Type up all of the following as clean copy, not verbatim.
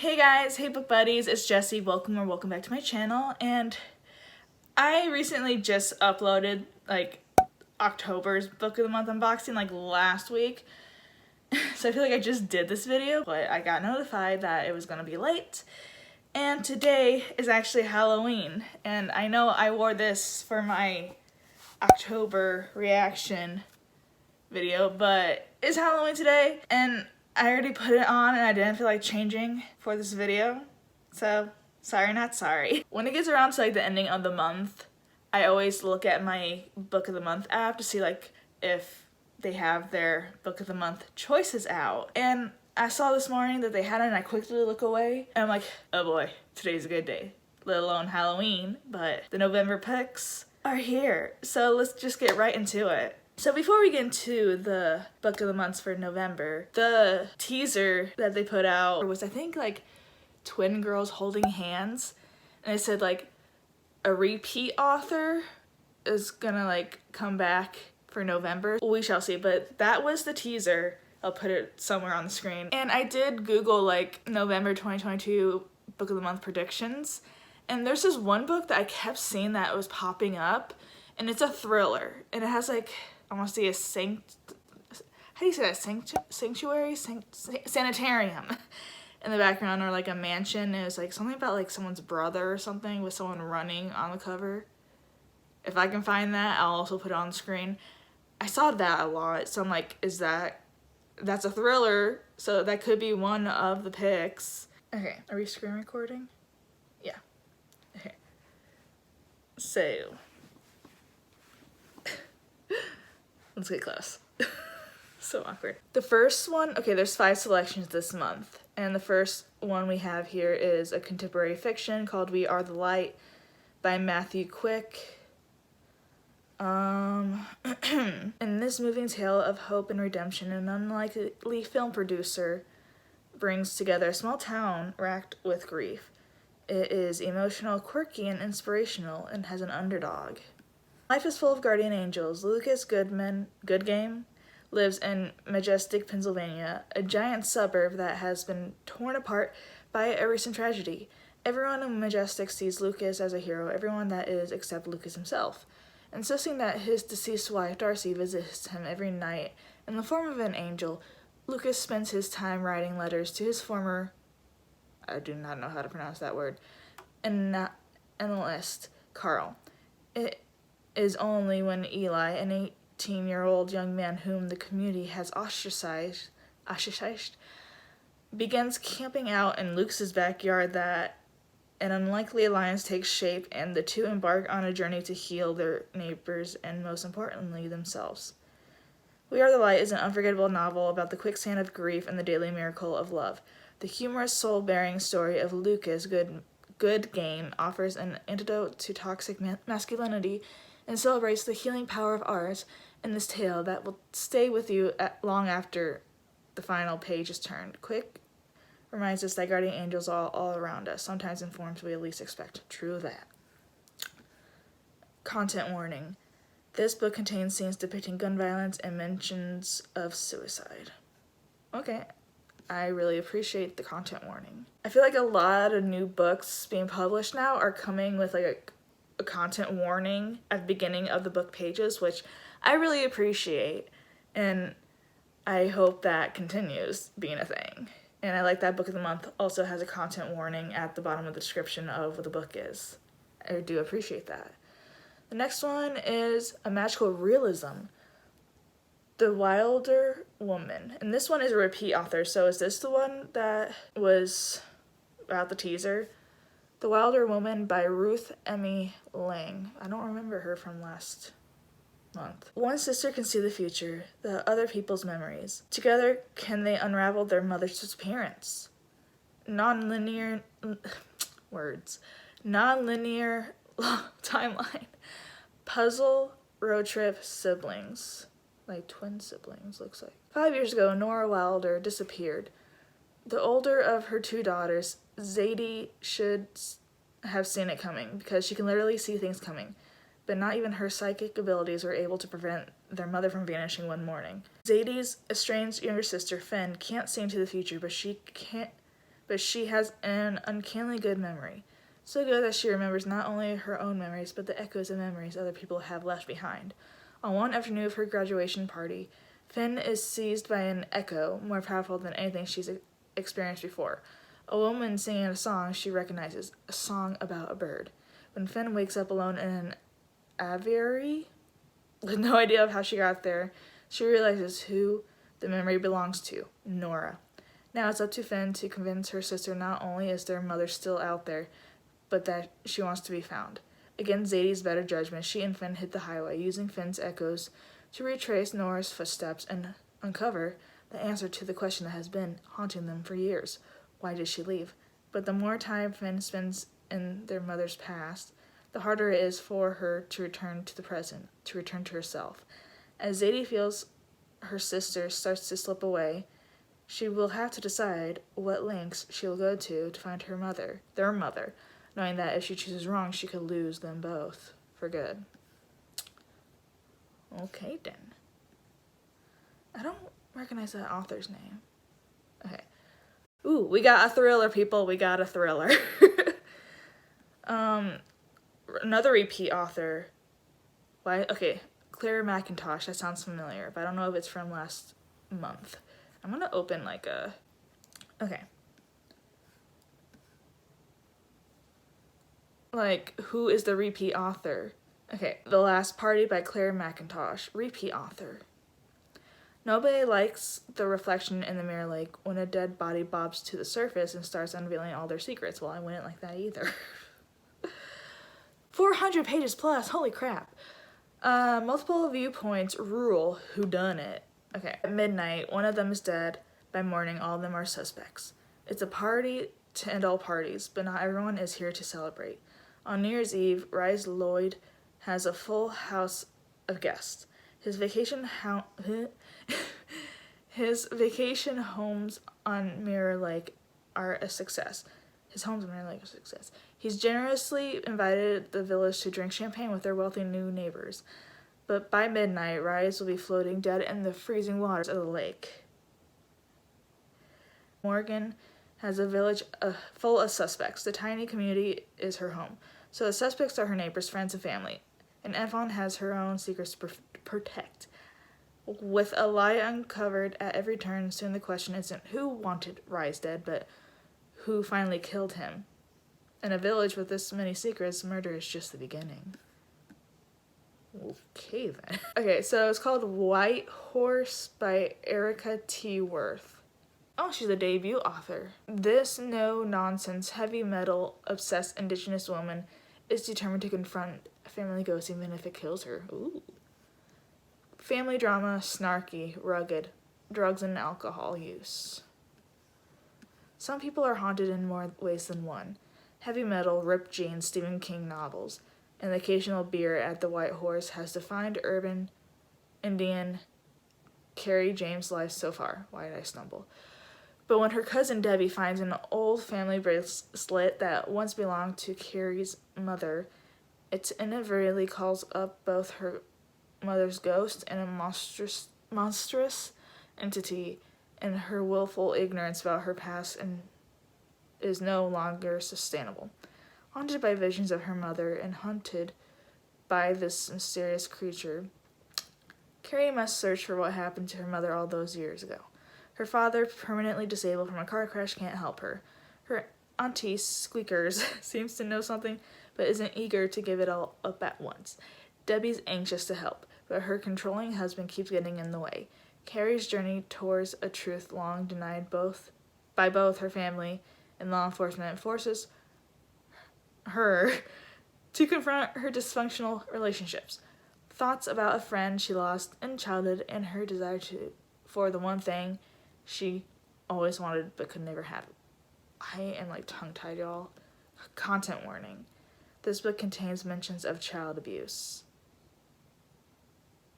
Hey guys, hey book buddies, it's Jessie. Welcome back to my channel. And I recently just uploaded October's book of the month unboxing last week. So I feel like I just did this video, but I got notified that it was gonna be late. And today is actually Halloween. And I know I wore this for my October reaction video, but it's Halloween today and I already put it on and I didn't feel like changing for this video. So, sorry not sorry. When it gets around to the ending of the month, I always look at my book of the month app to see if they have their book of the month choices out. And I saw this morning that they had it and I quickly look away and I'm like, oh boy, today's a good day. Let alone Halloween, but the November picks are here. So let's just get right into it. So before we get into the book of the months for November, the teaser that they put out was I think twin girls holding hands, and it said a repeat author is gonna come back for November. We shall see, but that was the teaser. I'll put it somewhere on the screen. And I did Google November 2022 book of the month predictions, and there's this one book that I kept seeing that was popping up, and it's a thriller, and it has I want to say how do you say that? Sanctuary? Sanitarium in the background, or a mansion. It was something about someone's brother or something with someone running on the cover. If I can find that, I'll also put it on the screen. I saw that a lot, so I'm like, that's a thriller, so that could be one of the picks. Okay, are we screen recording? Yeah. Okay. So let's get close. So awkward. The first one, okay, there's 5 selections this month. And the first one we have here is a contemporary fiction called We Are the Light by Matthew Quick. In this moving tale of hope and redemption, an unlikely film producer brings together a small town racked with grief. It is emotional, quirky, and inspirational, and has an underdog. Life is full of guardian angels. Lucas Goodgame lives in Majestic, Pennsylvania, a giant suburb that has been torn apart by a recent tragedy. Everyone in Majestic sees Lucas as a hero, everyone that is except Lucas himself, insisting that his deceased wife, Darcy, visits him every night in the form of an angel. Lucas spends his time writing letters to his former, I do not know how to pronounce that word, analyst, Carl. It is only when Eli, an 18-year-old young man whom the community has ostracized, begins camping out in Luke's backyard that an unlikely alliance takes shape, and the two embark on a journey to heal their neighbors and, most importantly, themselves. We Are the Light is an unforgettable novel about the quicksand of grief and the daily miracle of love. The humorous, soul-bearing story of Lucas Goodgame offers an antidote to toxic masculinity and celebrates the healing power of art in this tale that will stay with you long after the final page is turned. Quick reminds us that guardian angels are all around us, sometimes in forms we at least expect. True that. Content warning. This book contains scenes depicting gun violence and mentions of suicide. Okay, I really appreciate the content warning. I feel like a lot of new books being published now are coming with a content warning at the beginning of the book pages, which I really appreciate, and I hope that continues being a thing. And I like that book of the month also has a content warning at the bottom of the description of what the book is. I do appreciate that. The next one is a magical realism, The Wilder Woman, and this one is a repeat author. So is this the one that was about the teaser? The Wilder Woman by Ruth Emmy Lang. I don't remember her from last month. One sister can see the future, the other people's memories. Together, can they unravel their mother's disappearance? Non-linear timeline. Puzzle, road trip, siblings. Twin siblings, looks like. 5 years ago, Nora Wilder disappeared. The older of her 2 daughters, Zadie, should have seen it coming because she can literally see things coming, but not even her psychic abilities were able to prevent their mother from vanishing one morning. Zadie's estranged younger sister, Finn, can't see into the future, but but she has an uncannily good memory. So good that she remembers not only her own memories, but the echoes of memories other people have left behind. On one afternoon of her graduation party, Finn is seized by an echo more powerful than anything she's experienced before. A woman singing a song she recognizes, a song about a bird. When Finn wakes up alone in an aviary, with no idea of how she got there, she realizes who the memory belongs to, Nora. Now it's up to Finn to convince her sister not only is their mother still out there, but that she wants to be found. Against Zadie's better judgment, she and Finn hit the highway, using Finn's echoes to retrace Nora's footsteps and uncover the answer to the question that has been haunting them for years. Why did she leave? But the more time Finn spends in their mother's past, the harder it is for her to return to the present, to return to herself. As Zadie feels her sister starts to slip away, she will have to decide what lengths she will go to find her mother, their mother, knowing that if she chooses wrong, she could lose them both for good. Okay, then. I don't recognize that author's name. Okay. Ooh, we got a thriller, people. We got a thriller. Another repeat author. Why? Okay, Claire McIntosh. That sounds familiar, but I don't know if it's from last month. I'm gonna open like a... Okay. Like, who is the repeat author? Okay, The Last Party by Claire McIntosh. Repeat author. Nobody likes the reflection in the mirror lake when a dead body bobs to the surface and starts unveiling all their secrets. Well, I wouldn't like that either. 400 pages plus, holy crap. Multiple viewpoints rule whodunit. Okay, at midnight, one of them is dead. By morning, all of them are suspects. It's a party to end all parties, but not everyone is here to celebrate. On New Year's Eve, Rise Lloyd has a full house of guests. His vacation homes on Mirror Lake are a success. He's generously invited the village to drink champagne with their wealthy new neighbors. But by midnight, Rise will be floating dead in the freezing waters of the lake. Morgan has a village full of suspects. The tiny community is her home. So the suspects are her neighbors, friends, and family. And Evon has her own secrets to protect. With a lie uncovered at every turn, soon the question isn't who wanted Rise dead, but who finally killed him. In a village with this many secrets, murder is just the beginning. Okay, then. Okay, so it's called White Horse by Erica T. Worth. Oh, she's a debut author. This no-nonsense, heavy metal-obsessed Indigenous woman is determined to confront a family ghost even if it kills her. Ooh. Family drama, snarky, rugged, drugs and alcohol use. Some people are haunted in more ways than one. Heavy metal, ripped jeans, Stephen King novels, and the occasional beer at the White Horse has defined urban Indian Carrie James' life so far. Why did I stumble? But when her cousin Debbie finds an old family bracelet that once belonged to Carrie's mother, it inadvertently calls up both her mother's ghost and a monstrous entity, and her willful ignorance about her past and is no longer sustainable. Haunted by visions of her mother and hunted by this mysterious creature, Carrie must search for what happened to her mother all those years ago. Her father, permanently disabled from a car crash, can't help her. Her auntie, Squeakers, seems to know something, but isn't eager to give it all up at once. Debbie's anxious to help, but her controlling husband keeps getting in the way. Carrie's journey towards a truth long denied by both her family and law enforcement forces her to confront her dysfunctional relationships, thoughts about a friend she lost in childhood, and her desire for the one thing she always wanted but could never have. I am tongue-tied, y'all. Content warning. This book contains mentions of child abuse.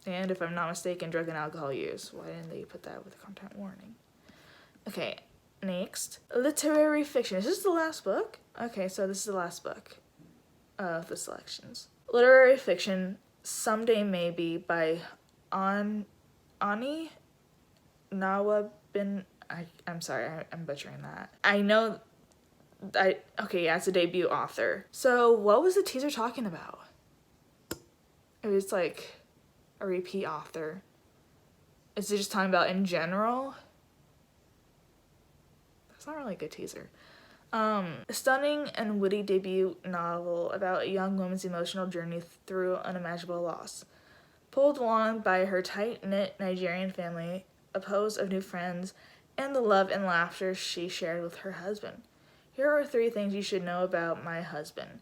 And if I'm not mistaken, drug and alcohol use. Why didn't they put that with a content warning? Okay, next. Literary fiction. Is this the last book? Okay, so this is the last book of the selections. Literary fiction, Someday Maybe by Ani Nawabin I'm sorry, I'm butchering that. I know, okay, yeah, it's a debut author. So what was the teaser talking about? It was like a repeat author. Is it just talking about in general? That's not really a good teaser. A stunning and witty debut novel about a young woman's emotional journey through unimaginable loss. Pulled along by her tight-knit Nigerian family, a host of new friends, and the love and laughter she shared with her husband. Here are 3 things you should know about my husband.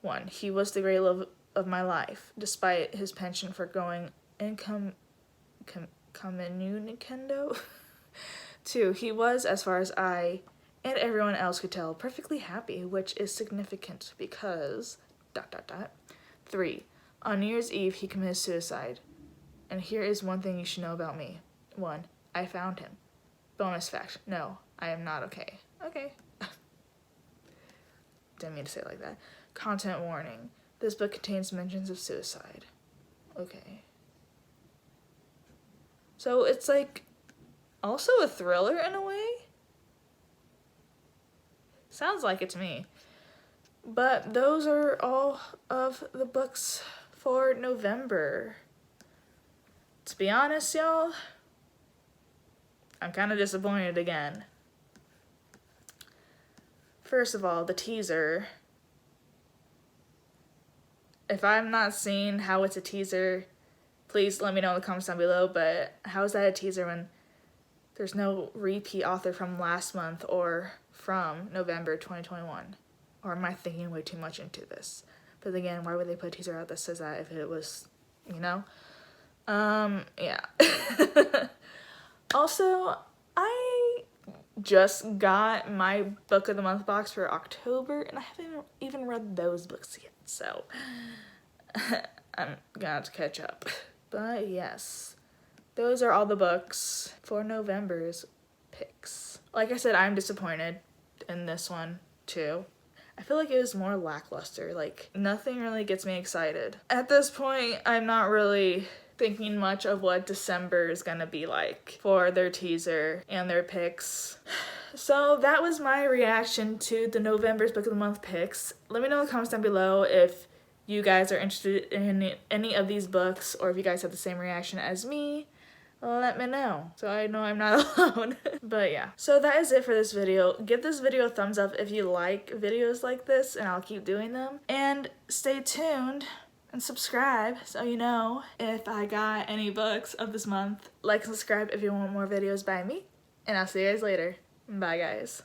1. He was the great love of my life, despite his penchant for going incommunicado. 2. He was, as far as I and everyone else could tell, perfectly happy, which is significant because... ... 3. On New Year's Eve, he committed suicide. And here is one thing you should know about me. 1. I found him. Bonus fact. No, I am not okay. Okay. Didn't mean to say it like that. Content warning. This book contains mentions of suicide. Okay. So it's like also a thriller in a way? Sounds like it to me. But those are all of the books for November. To be honest, y'all, I'm kind of disappointed again. First of all, the teaser. If I'm not seeing how it's a teaser, please let me know in the comments down below, but how is that a teaser when there's no repeat author from last month or from November 2021? Or am I thinking way too much into this? But again, why would they put a teaser out that says that if it was, you know? Yeah. Also, I just got my book of the month box for October, and I haven't even read those books yet, so I'm gonna have to catch up. But yes, those are all the books for November's picks. Like I said, I'm disappointed in this one too. I feel like it was more lackluster. Like, nothing really gets me excited. At this point, I'm not really thinking much of what December is gonna be like for their teaser and their picks. So that was my reaction to the November's Book of the Month picks. Let me know in the comments down below if you guys are interested in any of these books, or if you guys have the same reaction as me. Let me know so I know I'm not alone. But yeah, so that is it for this video. Give this video a thumbs up if you like videos like this, and I'll keep doing them. And stay tuned and subscribe so you know if I got any books of this month. Like and subscribe if you want more videos by me, and I'll see you guys later. Bye guys.